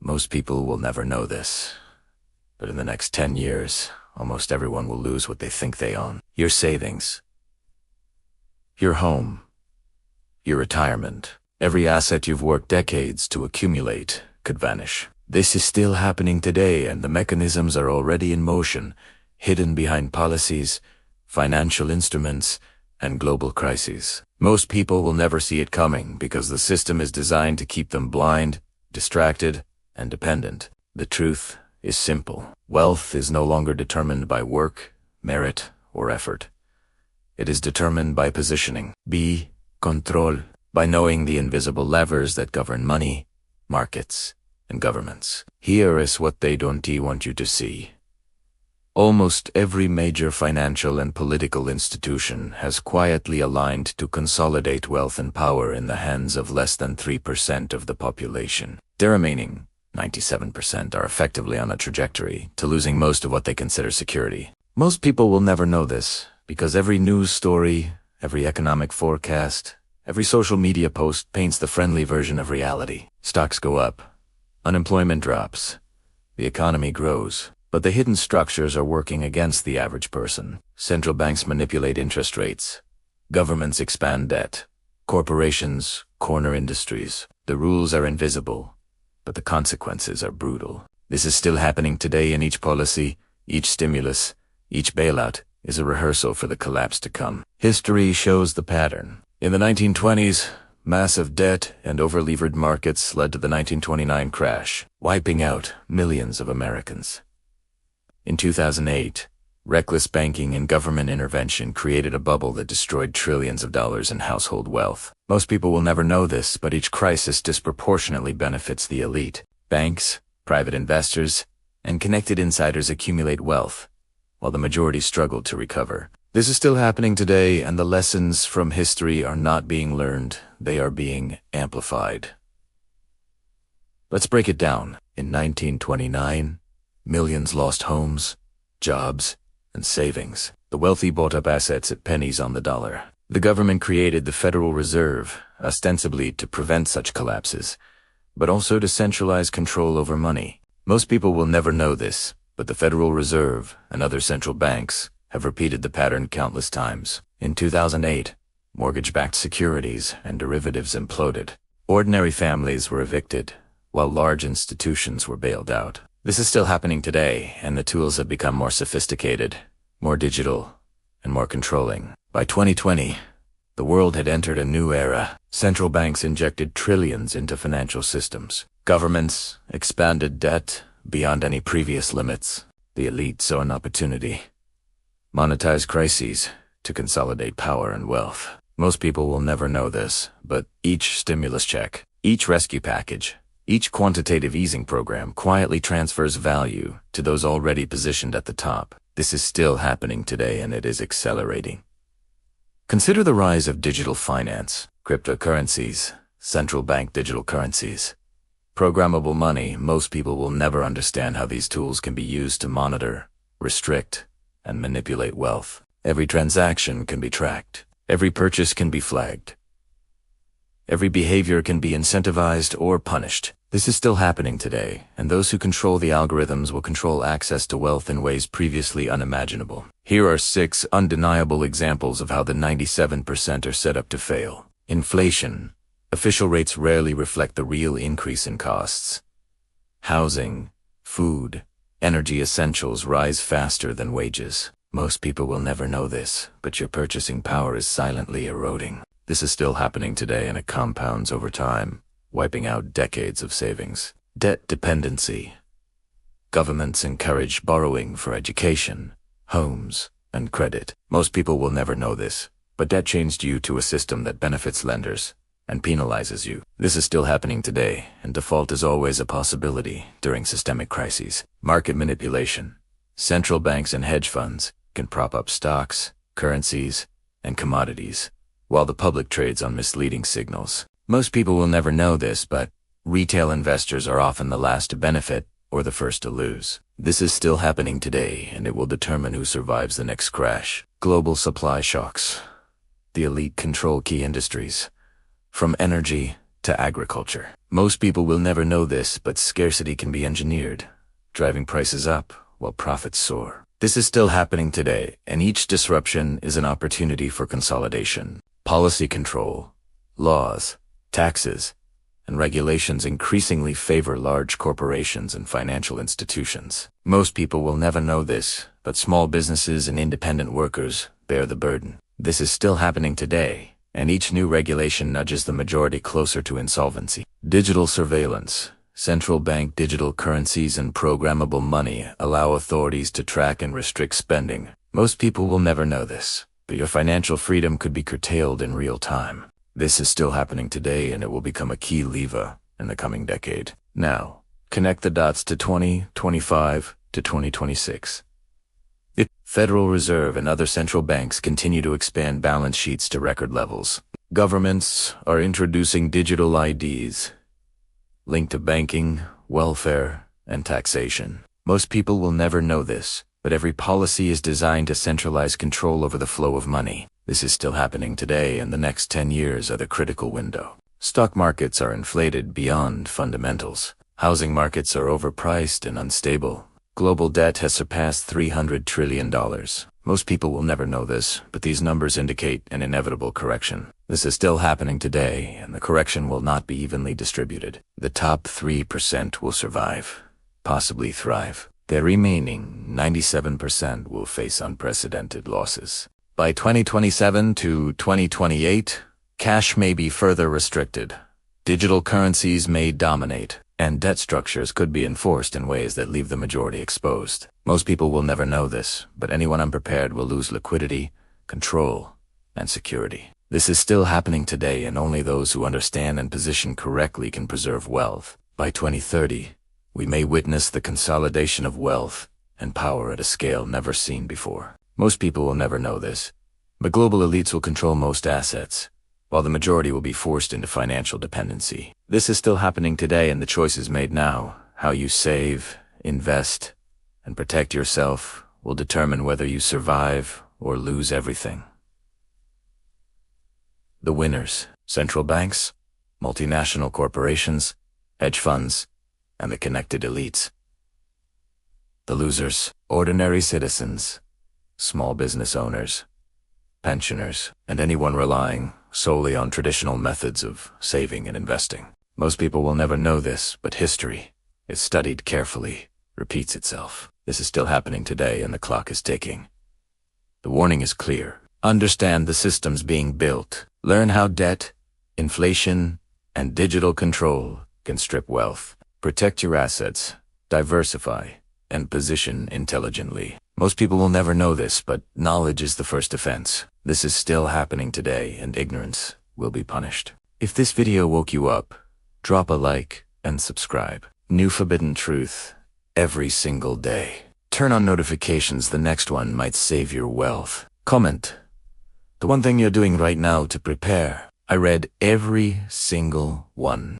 Most people will never know this, but in the next 10 years, almost everyone will lose what they think they own. Your savings, your home, your retirement, every asset you've worked decades to accumulate could vanish. This is still happening today, and the mechanisms are already in motion, hidden behind policies, financial instruments, and global crises. Most people will never see it coming because the system is designed to keep them blind, distracted, and dependent. The truth is simple. Wealth is no longer determined by work, merit, or effort. It is determined by positioning. Control, by knowing the invisible levers that govern money, markets, and governments. Here is what they don't want you to see. Almost every major financial and political institution has quietly aligned to consolidate wealth and power in the hands of less than 3% of the population. The remaining 97% are effectively on a trajectory to losing most of what they consider security. Most people will never know this because every news story, every economic forecast, every social media post paints the friendly version of reality. Stocks go up, unemployment drops, the economy grows. But the hidden structures are working against the average person. Central banks manipulate interest rates. Governments expand debt. Corporations corner industries. The rules are invisible, but the consequences are brutal. This is still happening today, and each policy, each stimulus, each bailout is a rehearsal for the collapse to come. History shows the pattern. In the 1920s, massive debt and over-levered markets led to the 1929 crash, wiping out millions of Americans. In 2008, reckless banking and government intervention created a bubble that destroyed trillions of dollars in household wealth. Most people will never know this, but each crisis disproportionately benefits the elite. Banks, private investors, and connected insiders accumulate wealth, while the majority struggle to recover. This is still happening today, and the lessons from history are not being learned, they are being amplified. Let's break it down. In 1929, millions lost homes, jobs, and savings. The wealthy bought up assets at pennies on the dollar. The government created the Federal Reserve, ostensibly to prevent such collapses, but also to centralize control over money. Most people will never know this, but the Federal Reserve and other central banks have repeated the pattern countless times. In 2008, mortgage-backed securities and derivatives imploded. Ordinary families were evicted, while large institutions were bailed out. This is still happening today, and the tools have become more sophisticated, more digital, and more controlling. By 2020, the world had entered a new era. Central banks injected trillions into financial systems. Governments expanded debt beyond any previous limits. The elite saw an opportunity. Monetize crises to consolidate power and wealth. Most people will never know this, but each stimulus check, each rescue package, each quantitative easing program quietly transfers value to those already positioned at the top. This is still happening today, and it is accelerating. Consider the rise of digital finance, cryptocurrencies, central bank digital currencies, programmable money. Most people will never understand how these tools can be used to monitor, restrict, and manipulate wealth. Every transaction can be tracked. Every purchase can be flagged. Every behavior can be incentivized or punished. This is still happening today, and those who control the algorithms will control access to wealth in ways previously unimaginable. Here are 6 undeniable examples of how the 97% are set up to fail. Inflation. Official rates rarely reflect the real increase in costs. Housing, food, energy essentials rise faster than wages. Most people will never know this, but your purchasing power is silently eroding. This is still happening today, and it compounds over time, wiping out decades of savings. Debt dependency. Governments encourage borrowing for education, homes, and credit. Most people will never know this, but debt chains you to a system that benefits lenders and penalizes you. This is still happening today, and default is always a possibility during systemic crises. Market manipulation. Central banks and hedge funds can prop up stocks, currencies, and commodities, while the public trades on misleading signals. Most people will never know this, but retail investors are often the last to benefit or the first to lose. This is still happening today, and it will determine who survives the next crash. Global supply shocks. The elite control key industries, from energy to agriculture. Most people will never know this, but scarcity can be engineered, driving prices up while profits soar. This is still happening today, and each disruption is an opportunity for consolidation. Policy control, laws, taxes, and regulations increasingly favor large corporations and financial institutions. Most people will never know this, but small businesses and independent workers bear the burden. This is still happening today, and each new regulation nudges the majority closer to insolvency. Digital surveillance, central bank digital currencies, and programmable money allow authorities to track and restrict spending. Most people will never know this, but your financial freedom could be curtailed in real time. This is still happening today, and it will become a key lever in the coming decade. Now, connect the dots to 2025 to 2026. The Federal Reserve and other central banks continue to expand balance sheets to record levels. Governments are introducing digital IDs linked to banking, welfare, and taxation. Most people will never know this, but every policy is designed to centralize control over the flow of money. This is still happening today, and the next 10 years are the critical window. Stock markets are inflated beyond fundamentals. Housing markets are overpriced and unstable. Global debt has surpassed $300 trillion. Most people will never know this, but these numbers indicate an inevitable correction. This is still happening today, and the correction will not be evenly distributed. The top 3% will survive, possibly thrive. The remaining 97% will face unprecedented losses. By 2027 to 2028, cash may be further restricted. Digital currencies may dominate, and debt structures could be enforced in ways that leave the majority exposed. Most people will never know this, but anyone unprepared will lose liquidity, control, and security. This is still happening today, and only those who understand and position correctly can preserve wealth. By 2030, we may witness the consolidation of wealth and power at a scale never seen before. Most people will never know this, but global elites will control most assets, while the majority will be forced into financial dependency. This is still happening today, and the choices made now, how you save, invest, and protect yourself, will determine whether you survive or lose everything. The winners: central banks, multinational corporations, hedge funds, and the connected elites. The losers: ordinary citizens, small business owners, pensioners, and anyone relying solely on traditional methods of saving and investing. Most people will never know this, but history, if studied carefully, repeats itself. This is still happening today, and the clock is ticking. The warning is clear. Understand the systems being built. Learn how debt, inflation, and digital control can strip wealth. Protect your assets, diversify, and position intelligently. Most people will never know this, but knowledge is the first defense. This is still happening today, and ignorance will be punished. If this video woke you up, drop a like and subscribe. New forbidden truth every single day. Turn on notifications. The next one might save your wealth. Comment the one thing you're doing right now to prepare. I read every single one.